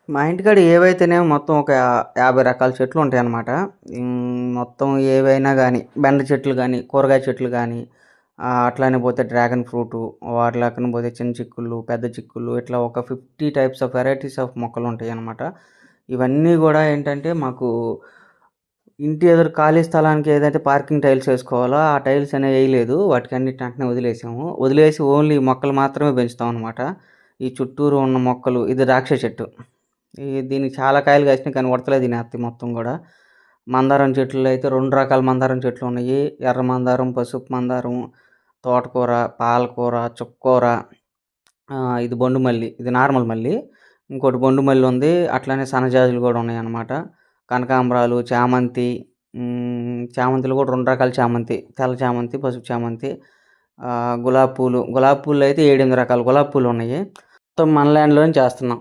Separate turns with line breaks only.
మా ఇంటికాడ ఏవైతేనేమో మొత్తం ఒక 50 రకాల చెట్లు ఉంటాయన్నమాట. మొత్తం ఏవైనా గానీ, బెండ చెట్లు గానీ, కూరగాయ చెట్లు గానీ, అట్లానే పోతే డ్రాగన్ ఫ్రూటు, వాటిలెక్కన పోతే చిన్న చిక్కుళ్ళు, పెద్ద చిక్కుళ్ళు ఇట్లా ఒక 50 టైప్స్ ఆఫ్ వెరైటీస్ ఆఫ్ మొక్కలుంటాయన్నమాట. ఇవన్నీ గూడా ఏంటంటే మాకు ఇంటి ఎదురు ఖాళీ స్థలానికి ఏదైతే పార్కింగ్ టైల్స్ ఏసుకోవాలో, ఆ టైల్స్ అనేవి ఏయలేదు. వాటికన్నిటిని అట్నే వదిలేసాము. వదిలేసి ఓన్లీ మొక్కలు మాత్రమే పెంచుతామనమాట. ఈ చుట్టూరు ఉన్న మొక్కలు ఇది ద్రాక్ష చెట్టు. దీనికి చాలా కాయలు కాసినాయి కానీ ఉడతలే తినేస్తాయి మొత్తం గూడా. మందారం చెట్లలో అయితే 2 రకాల మందారం చెట్లున్నయి. ఎర్ర మందారం, పసుపు మందారం, తోటకూర, పాలకూర, చుక్కకూర, ఇది బొండు మల్లి. ఇది నార్మల్ మల్లి. ఇంకోటి బొండు మల్లి ఉంది. అట్లనే సన్నజాజులు గూడా ఉన్నాయన్నమాట. కనకాంబరాలు, చామంతి, చామంతిలో కూడా 2 రకాల చామంతి. తెల్ల చామంతి, పసుపు చామంతి, గులాబీ పూలు. గులాబీ పూల్లో అయితే 7, 8 రకాల గులాబీ పూలున్నయి. మొత్తం మన ల్యాండ్‌లోనే చేస్తున్నాం.